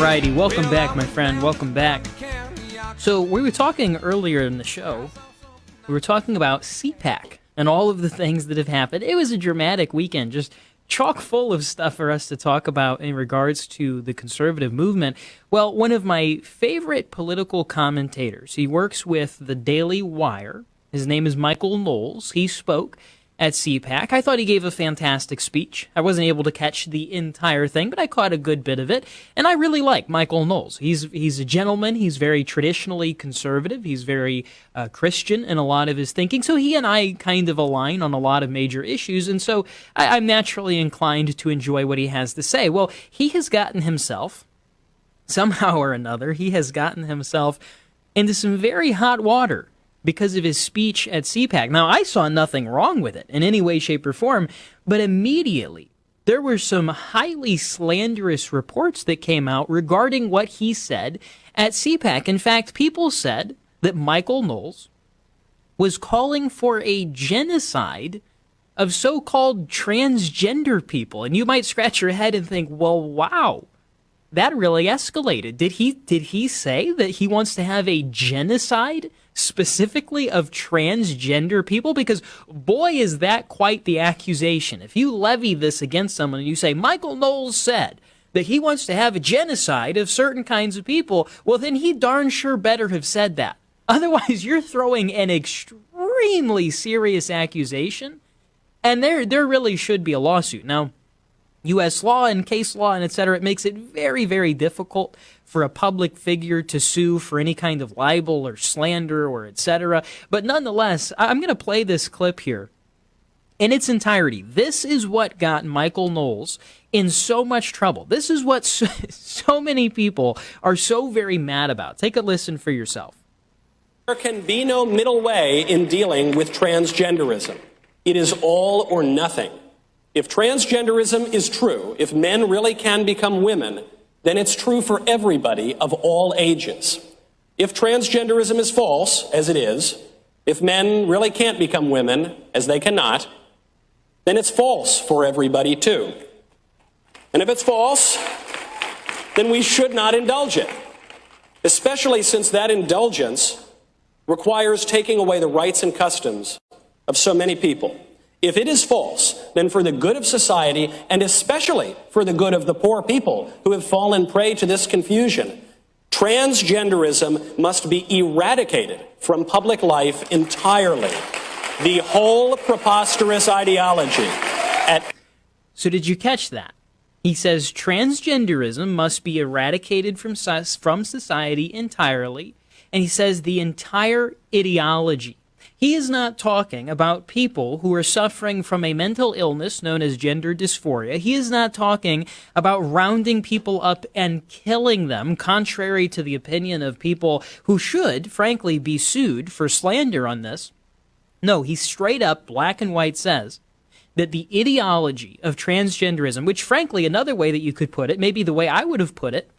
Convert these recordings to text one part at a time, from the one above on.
righty, welcome back, my friend, welcome back. So, we were talking earlier in the show, we were talking about CPAC and all of the things that have happened. It was a dramatic weekend, just chock full of stuff for us to talk about in regards to the conservative movement. Well, one of my favorite political commentators, he works with the Daily Wire, his name is Michael Knowles. He spoke at CPAC. I thought he gave a fantastic speech. I wasn't able to catch the entire thing, but I caught a good bit of it. And I really like Michael Knowles. He's a gentleman. He's very traditionally conservative. He's very Christian in a lot of his thinking. So he and I kind of align on a lot of major issues. And so I'm naturally inclined to enjoy what he has to say. Well, he has gotten himself, somehow or another, he has gotten himself into some very hot water because of his speech at CPAC. Now, I saw nothing wrong with it in any way, shape, or form, but immediately there were some highly slanderous reports that came out regarding what he said at CPAC. In fact, people said that Michael Knowles was calling for a genocide of so-called transgender people. And you might scratch your head and think, well, wow, that really escalated. Did he say that he wants to have a genocide specifically of transgender people? Because boy, is that quite the accusation. If you levy this against someone and you say, Michael Knowles said that he wants to have a genocide of certain kinds of people, well, then he darn sure better have said that. Otherwise, you're throwing an extremely serious accusation, and there really should be a lawsuit. Now, U.S. law and case law and et cetera, it makes it very, very difficult for a public figure to sue for any kind of libel or slander or et cetera. But nonetheless, I'm going to play this clip here in its entirety. This is what got Michael Knowles in so much trouble. This is what so many people are so very mad about. Take a listen for yourself. There can be no middle way in dealing with transgenderism. It is all or nothing. If transgenderism is true, if men really can become women, then it's true for everybody of all ages. If transgenderism is false, as it is, if men really can't become women, as they cannot, then it's false for everybody too. And if it's false, then we should not indulge it, especially since that indulgence requires taking away the rights and customs of so many people. If it is false, then for the good of society, and especially for the good of the poor people who have fallen prey to this confusion, transgenderism must be eradicated from public life entirely. The whole preposterous ideology. So did you catch that? He says transgenderism must be eradicated from society entirely, and he says the entire ideology. He is not talking about people who are suffering from a mental illness known as gender dysphoria. He is not talking about rounding people up and killing them, contrary to the opinion of people who should, frankly, be sued for slander on this. No, he straight up, black and white, says that the ideology of transgenderism, which, frankly, another way that you could put it, maybe the way I would have put it,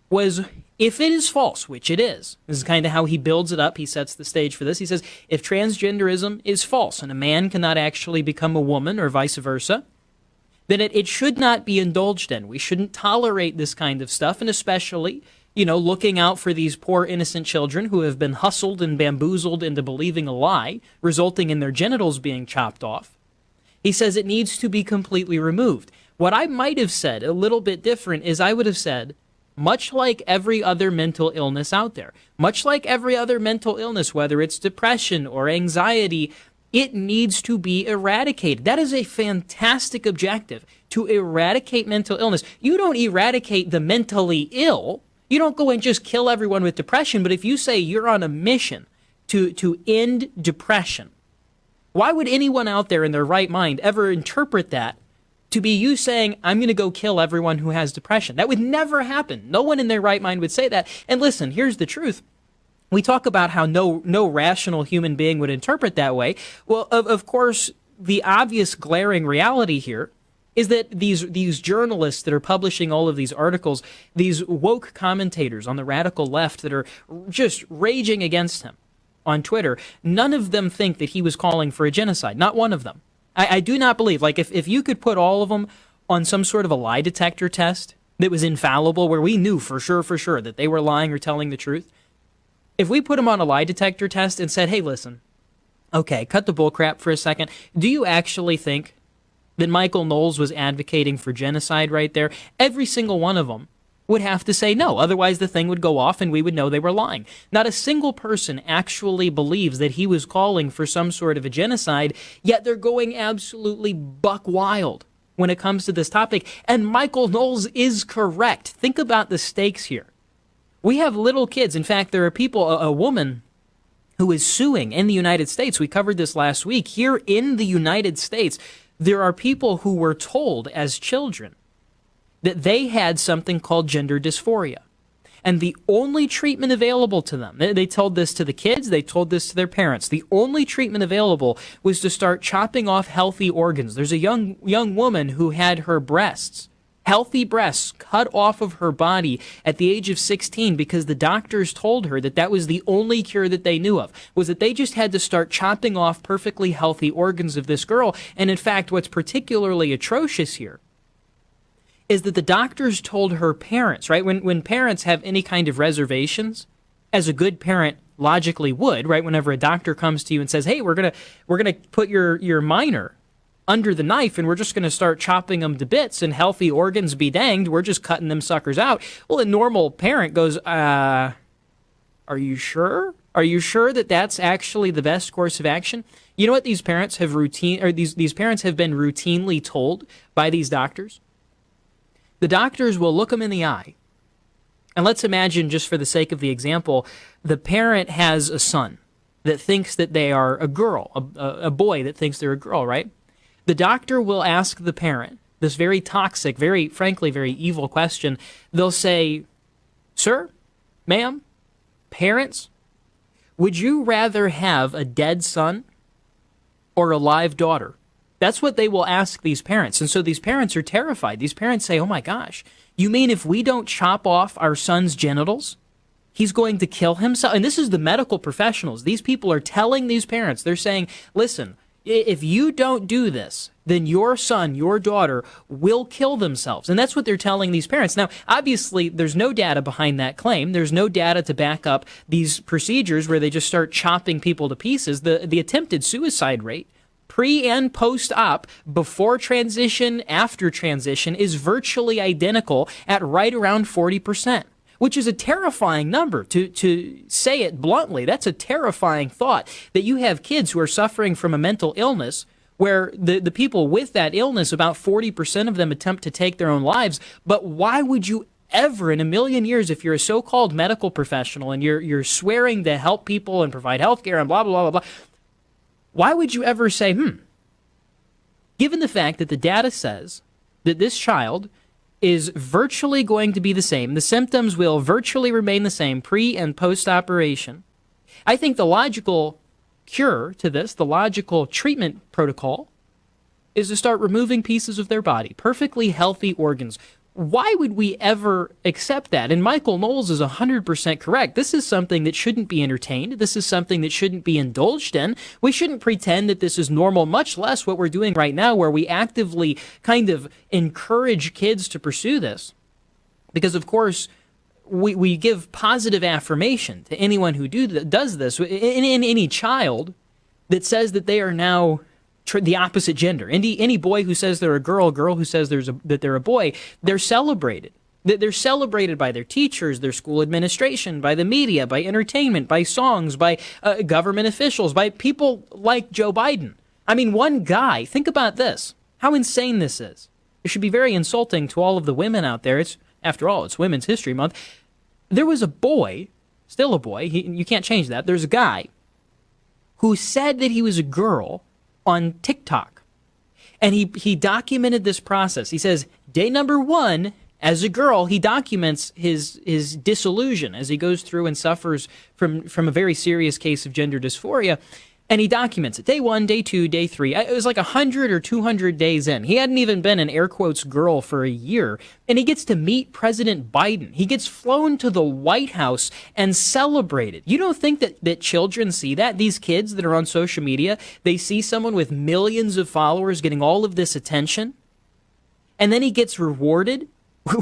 was if it is false, which it is. This is kind of how he builds it up. He sets the stage for this. He says, if transgenderism is false and a man cannot actually become a woman or vice versa, then it should not be indulged in. We shouldn't tolerate this kind of stuff, and especially, looking out for these poor innocent children who have been hustled and bamboozled into believing a lie, resulting in their genitals being chopped off. He says it needs to be completely removed. What I might have said a little bit different is I would have said, much like every other mental illness out there, much like every other mental illness, whether it's depression or anxiety, it needs to be eradicated. That is a fantastic objective, to eradicate mental illness. You don't eradicate the mentally ill. You don't go and just kill everyone with depression. But if you say you're on a mission to end depression, why would anyone out there in their right mind ever interpret that to be you saying, I'm going to go kill everyone who has depression? That would never happen. No one in their right mind would say that. And listen, here's the truth. We talk about how no rational human being would interpret that way. Well, of course, the obvious glaring reality here is that these journalists that are publishing all of these articles, these woke commentators on the radical left that are just raging against him on Twitter, none of them think that he was calling for a genocide. Not one of them. I do not believe, like, if you could put all of them on some sort of a lie detector test that was infallible, where we knew for sure that they were lying or telling the truth, if we put them on a lie detector test and said, hey, listen, okay, cut the bullcrap for a second, do you actually think that Michael Knowles was advocating for genocide right there? Every single one of them would have to say no. Otherwise, the thing would go off and we would know they were lying. Not a single person actually believes that he was calling for some sort of a genocide, yet they're going absolutely buck wild when it comes to this topic. And Michael Knowles is correct. Think about the stakes here. We have little kids. In fact, there are people, a woman who is suing in the United States. We covered this last week. Here in the United States, there are people who were told as children that they had something called gender dysphoria. And the only treatment available to them, they told this to the kids, they told this to their parents, the only treatment available was to start chopping off healthy organs. There's a young woman who had her breasts, healthy breasts, cut off of her body at the age of 16 because the doctors told her that that was the only cure that they knew of, was that they just had to start chopping off perfectly healthy organs of this girl. And in fact, what's particularly atrocious here is that the doctors told her parents, right? When parents have any kind of reservations, as a good parent logically would, right? Whenever a doctor comes to you and says, hey, we're gonna put your minor under the knife and we're just gonna start chopping them to bits and healthy organs be danged, we're just cutting them suckers out. Well, a normal parent goes, are you sure? Are you sure that that's actually the best course of action? You know what these parents have these parents have been routinely told by these doctors? The doctors will look them in the eye. And let's imagine, just for the sake of the example, the parent has a son that thinks that they are a girl, a boy that thinks they're a girl, right? The doctor will ask the parent this very toxic, very, frankly, very evil question. They'll say, sir, ma'am, parents, would you rather have a dead son or a live daughter? That's what they will ask these parents. And so these parents are terrified. These parents say, oh my gosh, you mean if we don't chop off our son's genitals, he's going to kill himself? And this is the medical professionals. These people are telling these parents, they're saying, listen, if you don't do this, then your son, your daughter will kill themselves. And that's what they're telling these parents. Now, obviously, there's no data behind that claim. There's no data to back up these procedures where they just start chopping people to pieces. The attempted suicide rate, pre and post-op, before transition, after transition, is virtually identical at right around 40%, which is a terrifying number. To say it bluntly, that's a terrifying thought, that you have kids who are suffering from a mental illness where the people with that illness, about 40% of them attempt to take their own lives. But why would you ever in a million years, if you're a so-called medical professional and you're swearing to help people and provide health care and blah, blah, blah, blah, blah, why would you ever say, given the fact that the data says that this child is virtually going to be the same, the symptoms will virtually remain the same pre and post-operation, I think the logical cure to this, the logical treatment protocol, is to start removing pieces of their body, perfectly healthy organs. Why would we ever accept that? And Michael Knowles is 100% correct. This is something that shouldn't be entertained. This is something that shouldn't be indulged in. We shouldn't pretend that this is normal, much less what we're doing right now, where we actively kind of encourage kids to pursue this. Because, of course, we give positive affirmation to anyone who does this. In any child that says that they are now the opposite gender. Any boy who says they're a girl who says that they're a boy, they're celebrated. They're celebrated by their teachers, their school administration, by the media, by entertainment, by songs, by government officials, by people like Joe Biden. I mean, one guy, think about this, how insane this is. It should be very insulting to all of the women out there. After all, it's Women's History Month. There was a boy, still a boy, you can't change that. There's a guy who said that he was a girl on TikTok. And he documented this process. He says, day number 1, as a girl, he documents his disillusion as he goes through and suffers from a very serious case of gender dysphoria. And he documents it. Day 1, day 2, day 3. It was like 100 or 200 days in. He hadn't even been an air quotes girl for a year. And he gets to meet President Biden. He gets flown to the White House and celebrated. You don't think that children see that? These kids that are on social media, they see someone with millions of followers getting all of this attention. And then he gets rewarded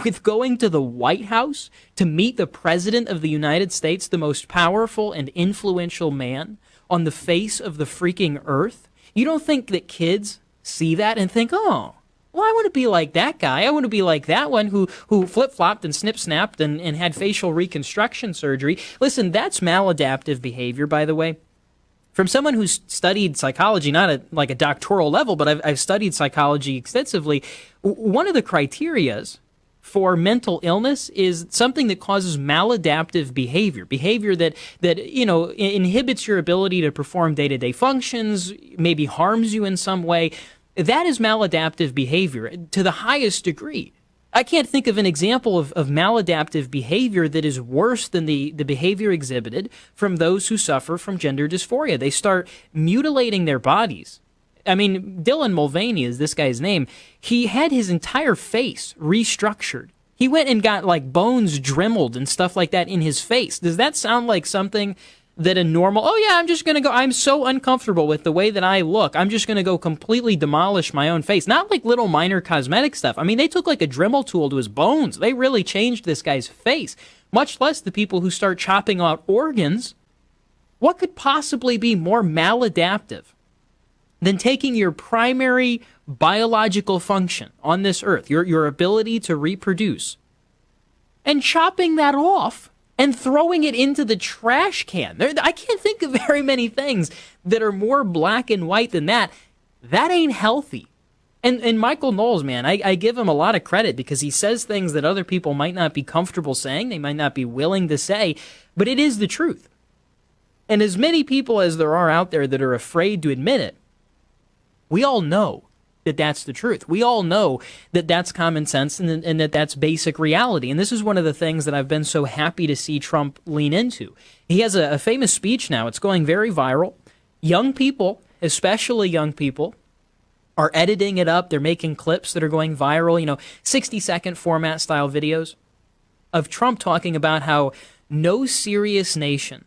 with going to the White House to meet the President of the United States, the most powerful and influential man on the face of the freaking earth? You don't think that kids see that and think, oh, well, I want to be like that guy. I want to be like that one who flip-flopped and snip-snapped and had facial reconstruction surgery. Listen, that's maladaptive behavior, by the way. From someone who's studied psychology, not at like a doctoral level, but I've studied psychology extensively, one of the criterias for mental illness is something that causes maladaptive behavior that inhibits your ability to perform day-to-day functions, maybe harms you in some way. That is maladaptive behavior to the highest degree. I can't think of an example of maladaptive behavior that is worse than the behavior exhibited from those who suffer from gender dysphoria. They start mutilating their bodies. I mean, Dylan Mulvaney is this guy's name. He had his entire face restructured. He went and got like bones dremeled and stuff like that in his face. Does that sound like something that a normal, oh yeah, I'm just going to go, I'm so uncomfortable with the way that I look, I'm just going to go completely demolish my own face. Not like little minor cosmetic stuff. I mean, they took like a Dremel tool to his bones. They really changed this guy's face, much less the people who start chopping out organs. What could possibly be more maladaptive than taking your primary biological function on this earth, your ability to reproduce, and chopping that off and throwing it into the trash can? I can't think of very many things that are more black and white than that. That ain't healthy. And Michael Knowles, man, I give him a lot of credit because he says things that other people might not be comfortable saying, they might not be willing to say, but it is the truth. And as many people as there are out there that are afraid to admit it, we all know that that's the truth. We all know that that's common sense and that that's basic reality. And this is one of the things that I've been so happy to see Trump lean into. He has a famous speech now. It's going very viral. Young people, especially young people, are editing it up. They're making clips that are going viral, 60-second format style videos of Trump talking about how no serious nation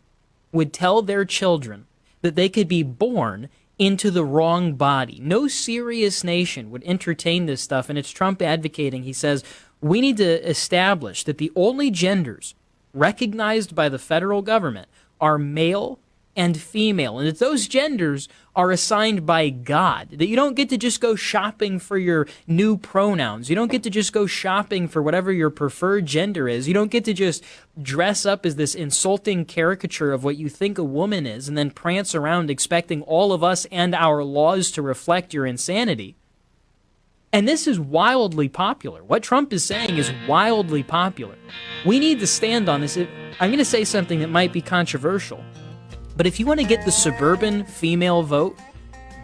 would tell their children that they could be born into the wrong body. No serious nation would entertain this stuff, and it's Trump advocating. He says, we need to establish that the only genders recognized by the federal government are male and female, and that those genders are assigned by God, that you don't get to just go shopping for your new pronouns. You don't get to just go shopping for whatever your preferred gender is. You don't get to just dress up as this insulting caricature of what you think a woman is and then prance around expecting all of us and our laws to reflect your insanity. And this is wildly popular. What Trump is saying is wildly popular. We need to stand on this. I'm going to say something that might be controversial, but if you want to get the suburban female vote,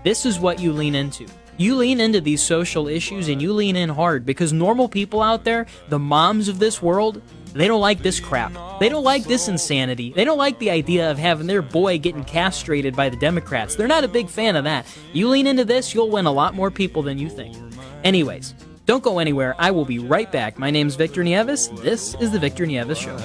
this is what you lean into. You lean into these social issues and you lean in hard, because normal people out there, the moms of this world, they don't like this crap. They don't like this insanity. They don't like the idea of having their boy getting castrated by the Democrats. They're not a big fan of that. You lean into this, you'll win a lot more people than you think. Anyways, don't go anywhere. I will be right back. My name's Victor Nieves. This is The Victor Nieves Show.